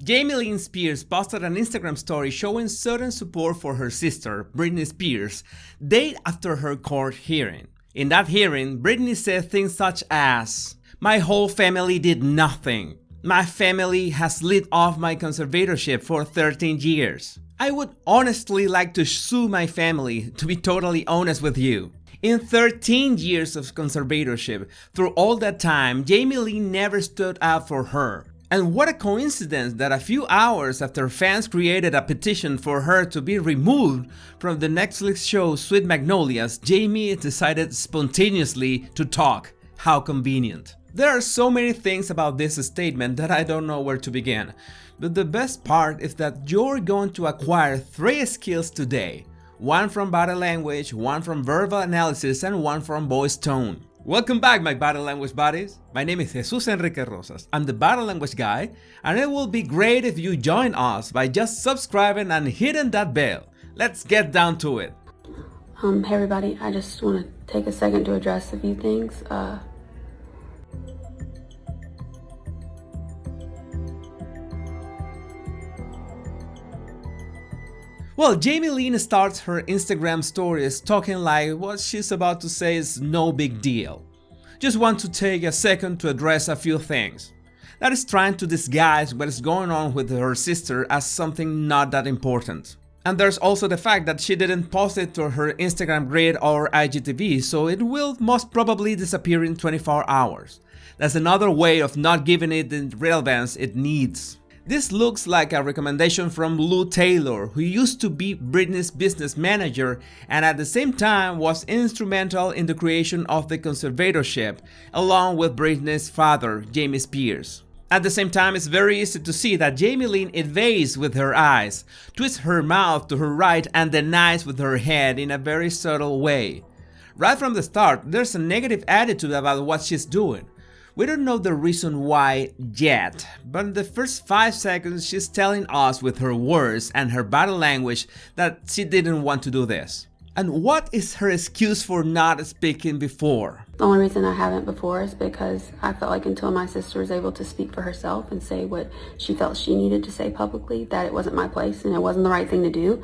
Jamie Lynn Spears posted an Instagram story showing sudden support for her sister, Britney Spears, days after her court hearing. In that hearing, Britney said things such as, "My whole family did nothing. My family has lived off my conservatorship for 13 years. I would honestly like to sue my family, to be totally honest with you." In 13 years of conservatorship, through all that time, Jamie Lynn never stood up for her. And what a coincidence that a few hours after fans created a petition for her to be removed from the Netflix show Sweet Magnolias, Jamie decided spontaneously to talk. How convenient. There are so many things about this statement that I don't know where to begin. But the best part is that you're going to acquire 3 skills today. One from body language, one from verbal analysis, and one from voice tone. Welcome back, my body language buddies. My name is Jesus Enrique Rosas. I'm the body language guy, and it will be great if you join us by just subscribing and hitting that bell. Let's get down to it. Hey everybody, I just want to take a second to address a few things. Well, Jamie Lynn starts her Instagram stories talking like what she's about to say is no big deal. Just want to take a second to address a few things. That is trying to disguise what is going on with her sister as something not that important. And there's also the fact that she didn't post it to her Instagram grid or IGTV, so it will most probably disappear in 24 hours. That's another way of not giving it the relevance it needs. This looks like a recommendation from Lou Taylor, who used to be Britney's business manager and at the same time was instrumental in the creation of the conservatorship, along with Britney's father, Jamie Spears. At the same time, it's very easy to see that Jamie Lynn evades with her eyes, twists her mouth to her right and denies with her head in a very subtle way. Right from the start, there's a negative attitude about what she's doing. We don't know the reason why yet, but in the first 5 seconds she's telling us with her words and her body language that she didn't want to do this. And what is her excuse for not speaking before? The only reason I haven't before is because I felt like until my sister was able to speak for herself and say what she felt she needed to say publicly, that it wasn't my place and it wasn't the right thing to do.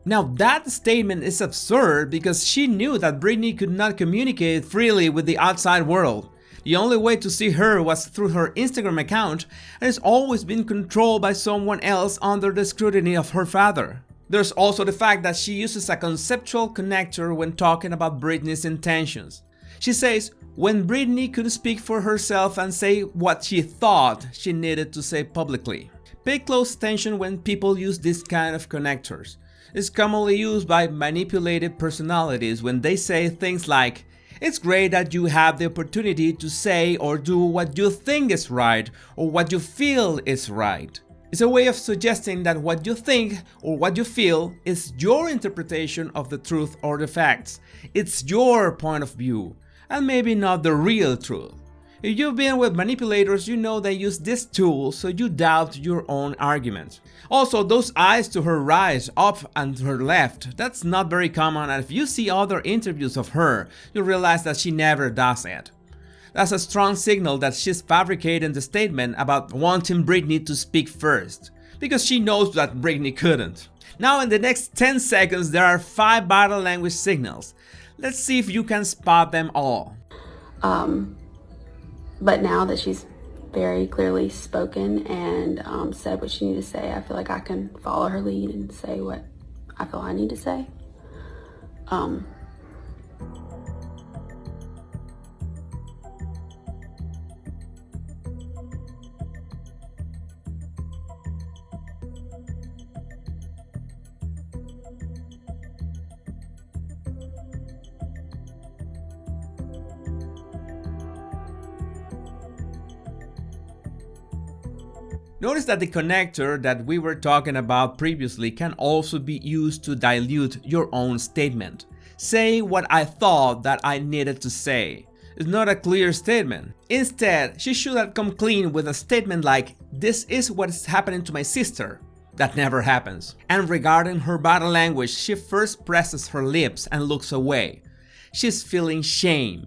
Now that statement is absurd because she knew that Britney could not communicate freely with the outside world. The only way to see her was through her Instagram account and has always been controlled by someone else under the scrutiny of her father. There's also the fact that she uses a conceptual connector when talking about Britney's intentions. She says, when Britney could speak for herself and say what she thought she needed to say publicly. Pay close attention when people use this kind of connectors. It's commonly used by manipulative personalities when they say things like, "It's great that you have the opportunity to say or do what you think is right or what you feel is right." It's a way of suggesting that what you think or what you feel is your interpretation of the truth or the facts. It's your point of view, and maybe not the real truth. If you've been with manipulators, you know they use this tool so you doubt your own argument. Also, those eyes to her right, up and to her left, that's not very common, and if you see other interviews of her, you realize that she never does it. That's a strong signal that she's fabricating the statement about wanting Britney to speak first, because she knows that Britney couldn't. Now in the next 10 seconds there are 5 body language signals. Let's see if you can spot them all. But now that she's very clearly spoken and said what she needed to say, I feel like I can follow her lead and say what I feel I need to say. Notice that the connector that we were talking about previously can also be used to dilute your own statement. Say what I thought that I needed to say. It's not a clear statement. Instead, she should have come clean with a statement like, "This is what is happening to my sister." That never happens. And regarding her body language, she first presses her lips and looks away. She's feeling shame.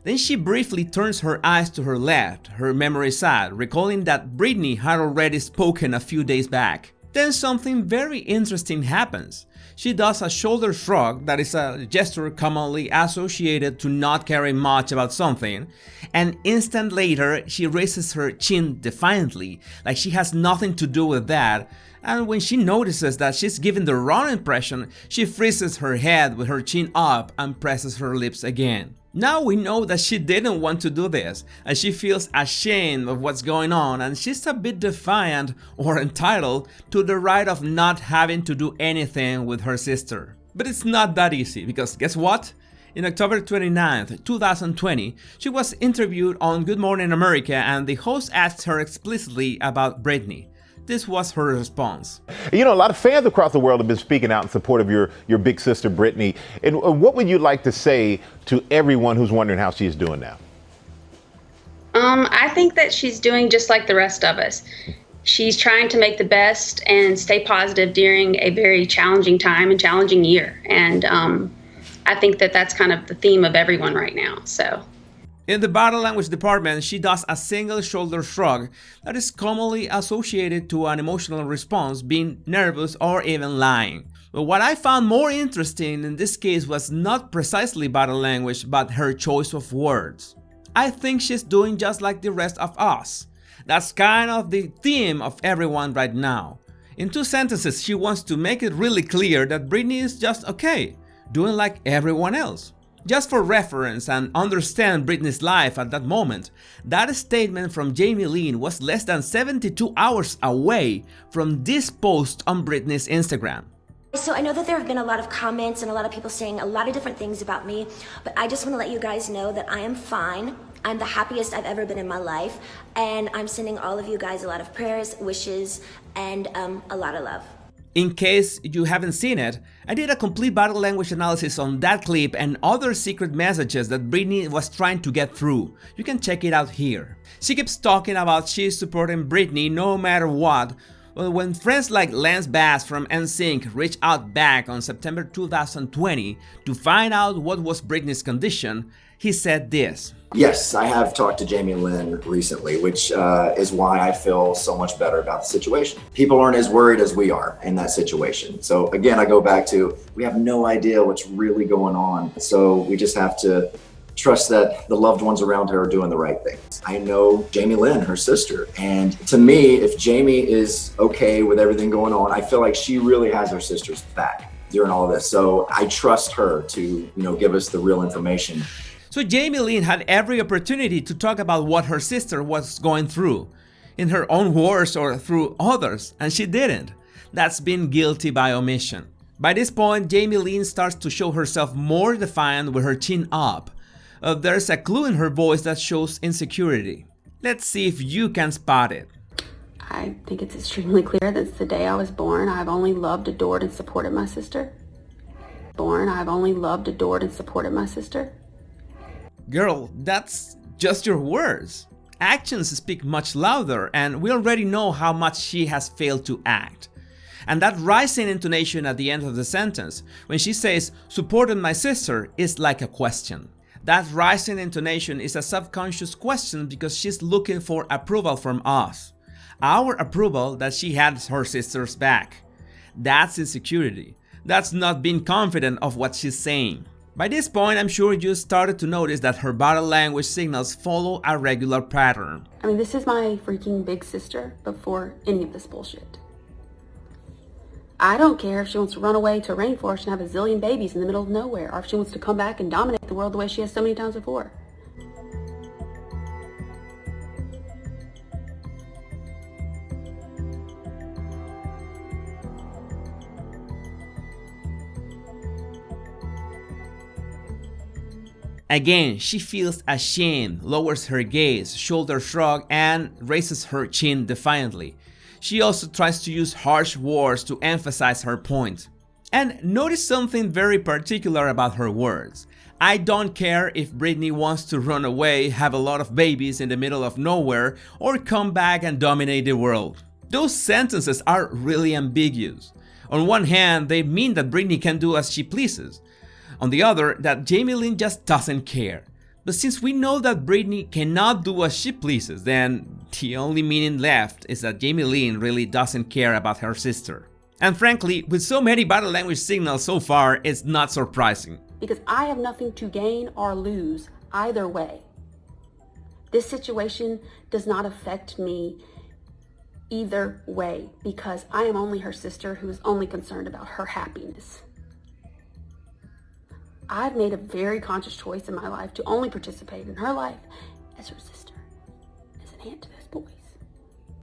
Then she briefly turns her eyes to her left, her memory side, recalling that Britney had already spoken a few days back. Then something very interesting happens. She does a shoulder shrug, that is a gesture commonly associated to not caring much about something, and instant later she raises her chin defiantly, like she has nothing to do with that, and when she notices that she's giving the wrong impression, she freezes her head with her chin up and presses her lips again. Now we know that she didn't want to do this, and she feels ashamed of what's going on, and she's a bit defiant or entitled to the right of not having to do anything with her sister. But it's not that easy, because guess what? In October 29th, 2020, she was interviewed on Good Morning America, and the host asked her explicitly about Britney. This was her response. You know, a lot of fans across the world have been speaking out in support of your big sister, Britney. And what would you like to say to everyone who's wondering how she's doing now? I think that she's doing just like the rest of us. She's trying to make the best and stay positive during a very challenging time and challenging year. And I think that that's kind of the theme of everyone right now. So. In the body language department, she does a single shoulder shrug that is commonly associated to an emotional response, being nervous or even lying. But what I found more interesting in this case was not precisely body language, but her choice of words. I think she's doing just like the rest of us. That's kind of the theme of everyone right now. In 2 sentences, she wants to make it really clear that Britney is just okay, doing like everyone else. Just for reference and understand Britney's life at that moment, that statement from Jamie Lynn was less than 72 hours away from this post on Britney's Instagram. So I know that there have been a lot of comments and a lot of people saying a lot of different things about me, but I just want to let you guys know that I am fine. I'm the happiest I've ever been in my life, and I'm sending all of you guys a lot of prayers, wishes, and a lot of love. In case you haven't seen it, I did a complete body language analysis on that clip and other secret messages that Britney was trying to get through. You can check it out here. She keeps talking about she's supporting Britney no matter what. Well, when friends like Lance Bass from NSYNC reached out back on September 2020 to find out what was Britney's condition, he said this. Yes, I have talked to Jamie Lynn recently, which is why I feel so much better about the situation. People aren't as worried as we are in that situation. So again, I go back to, we have no idea what's really going on. So we just have to trust that the loved ones around her are doing the right things. I know Jamie Lynn, her sister, and to me, if Jamie is okay with everything going on, I feel like she really has her sister's back during all of this. So I trust her to, give us the real information. So Jamie Lynn had every opportunity to talk about what her sister was going through, in her own words or through others, and she didn't. That's being guilty by omission. By this point, Jamie Lynn starts to show herself more defiant with her chin up. There's a clue in her voice that shows insecurity. Let's see if you can spot it. I think it's extremely clear that since the day I was born, I've only loved, adored, and supported my sister. I've only loved, adored, and supported my sister. Girl, that's just your words. Actions speak much louder, and we already know how much she has failed to act. And that rising intonation at the end of the sentence, when she says, supported my sister, is like a question. That rising intonation is a subconscious question because she's looking for approval from us. Our approval that she has her sister's back. That's insecurity. That's not being confident of what she's saying. By this point, I'm sure you started to notice that her body language signals follow a regular pattern. I mean, this is my freaking big sister before any of this bullshit. I don't care if she wants to run away to a rainforest and have a zillion babies in the middle of nowhere, or if she wants to come back and dominate the world the way she has so many times before. Again, she feels ashamed, lowers her gaze, shoulder shrug, and raises her chin defiantly. She also tries to use harsh words to emphasize her point. And notice something very particular about her words. I don't care if Britney wants to run away, have a lot of babies in the middle of nowhere, or come back and dominate the world. Those sentences are really ambiguous. On one hand, they mean that Britney can do as she pleases. On the other, that Jamie Lynn just doesn't care. But since we know that Britney cannot do as she pleases, then the only meaning left is that Jamie Lynn really doesn't care about her sister. And frankly, with so many body language signals so far, it's not surprising. Because I have nothing to gain or lose either way. This situation does not affect me either way because I am only her sister who is only concerned about her happiness. I've made a very conscious choice in my life to only participate in her life as her sister, as an aunt to those boys.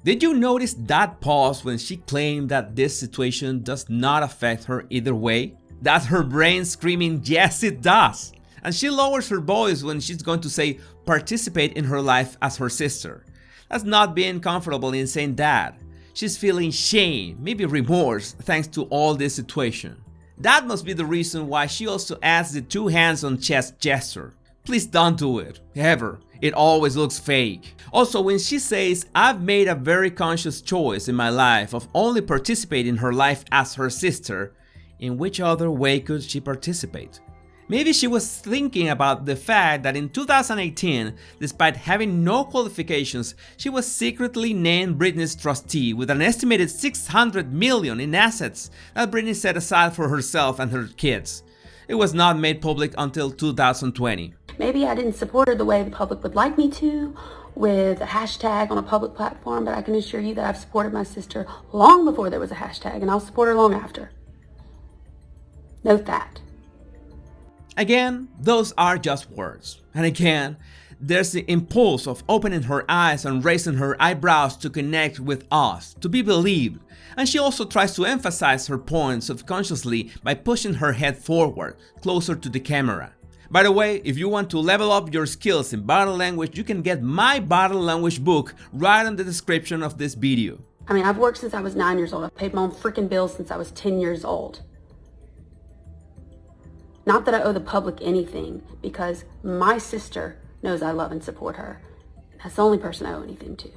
Did you notice that pause when she claimed that this situation does not affect her either way? That's her brain screaming, yes it does! And she lowers her voice when she's going to say participate in her life as her sister. That's not being comfortable in saying that. She's feeling shame, maybe remorse, thanks to all this situation. That must be the reason why she also adds the two hands on chest gesture. Please don't do it, ever. It always looks fake. Also, when she says, I've made a very conscious choice in my life of only participating in her life as her sister, in which other way could she participate? Maybe she was thinking about the fact that in 2018, despite having no qualifications, she was secretly named Britney's trustee with an estimated $600 million in assets that Britney set aside for herself and her kids. It was not made public until 2020. Maybe I didn't support her the way the public would like me to, with a hashtag on a public platform, but I can assure you that I've supported my sister long before there was a hashtag, and I'll support her long after. Note that. Again, those are just words. And again, there's the impulse of opening her eyes and raising her eyebrows to connect with us, to be believed. And she also tries to emphasize her point subconsciously by pushing her head forward, closer to the camera. By the way, if you want to level up your skills in body language, you can get my body language book right in the description of this video. I mean, I've worked since I was 9 years old. I've paid my own freaking bills since I was 10 years old. Not that I owe the public anything, because my sister knows I love and support her. That's the only person I owe anything to.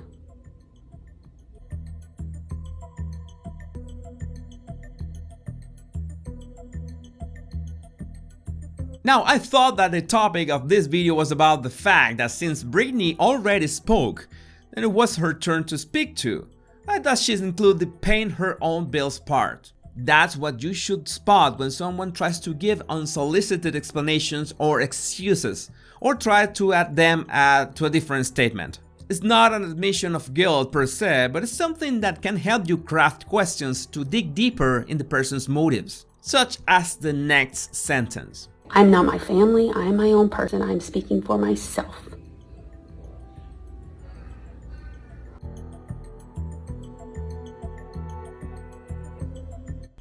Now, I thought that the topic of this video was about the fact that since Britney already spoke, then it was her turn to speak too. Why does she include the paying her own bills part? That's what you should spot when someone tries to give unsolicited explanations or excuses, or try to add them to a different statement. It's not an admission of guilt per se, but it's something that can help you craft questions to dig deeper in the person's motives, such as the next sentence. I'm not my family, I am my own person, I'm speaking for myself.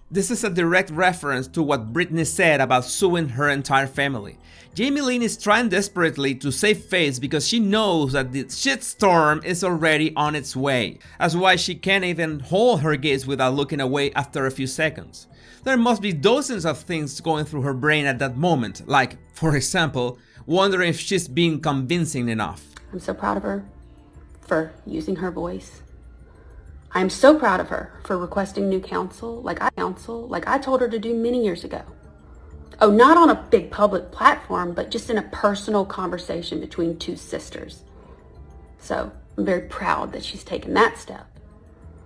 This is a direct reference to what Britney said about suing her entire family. Jamie Lynn is trying desperately to save face because she knows that the shitstorm is already on its way. That's why she can't even hold her gaze without looking away after a few seconds. There must be dozens of things going through her brain at that moment, like, for example, wondering if she's being convincing enough. I'm so proud of her for using her voice. I'm so proud of her for requesting new counsel like I told her to do many years ago. Oh, not on a big public platform, but just in a personal conversation between two sisters. So I'm very proud that she's taken that step.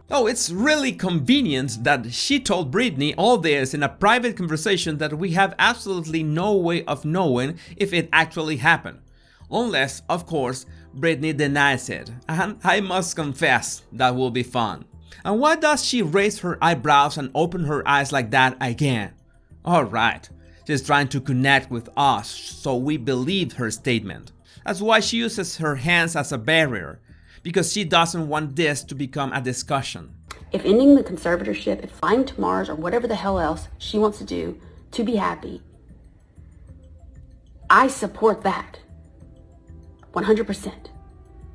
Oh, it's really convenient that she told Britney all this in a private conversation that we have absolutely no way of knowing if it actually happened. Unless, of course, Britney denies it, and I must confess that will be fun. And why does she raise her eyebrows and open her eyes like that again? Alright, she's trying to connect with us so we believe her statement. That's why she uses her hands as a barrier, because she doesn't want this to become a discussion. If ending the conservatorship, if flying to Mars, or whatever the hell else she wants to do to be happy, I support that. 100%,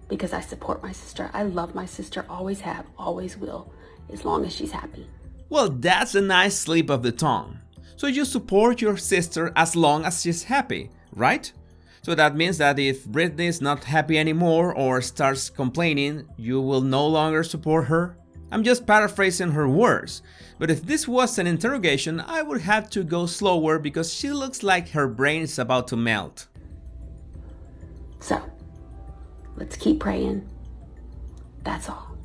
because I support my sister. I love my sister, always have, always will, as long as she's happy. Well, that's a nice slip of the tongue. So you support your sister as long as she's happy, right? So that means that if Britney is not happy anymore or starts complaining, you will no longer support her? I'm just paraphrasing her words, but if this was an interrogation, I would have to go slower because she looks like her brain is about to melt. So, let's keep praying. That's all.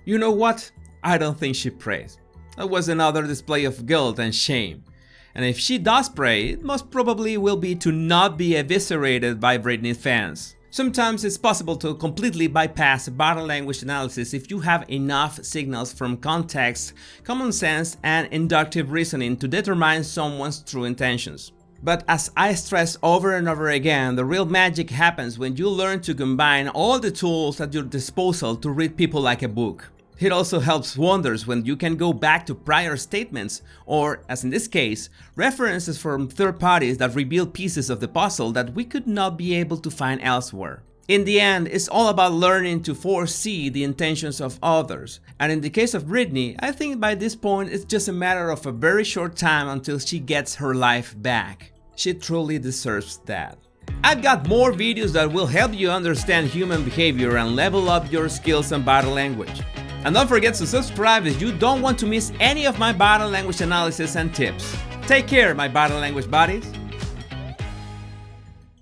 You know what? I don't think she prays. That was another display of guilt and shame. And if she does pray, it most probably will be to not be eviscerated by Britney fans. Sometimes it's possible to completely bypass body language analysis if you have enough signals from context, common sense, and inductive reasoning to determine someone's true intentions. But as I stress over and over again, the real magic happens when you learn to combine all the tools at your disposal to read people like a book. It also helps wonders when you can go back to prior statements or, as in this case, references from third parties that reveal pieces of the puzzle that we could not be able to find elsewhere. In the end, it's all about learning to foresee the intentions of others. And in the case of Britney, I think by this point it's just a matter of a very short time until she gets her life back. She truly deserves that. I've got more videos that will help you understand human behavior and level up your skills and body language. And don't forget to subscribe if you don't want to miss any of my body language analysis and tips. Take care, my body language buddies.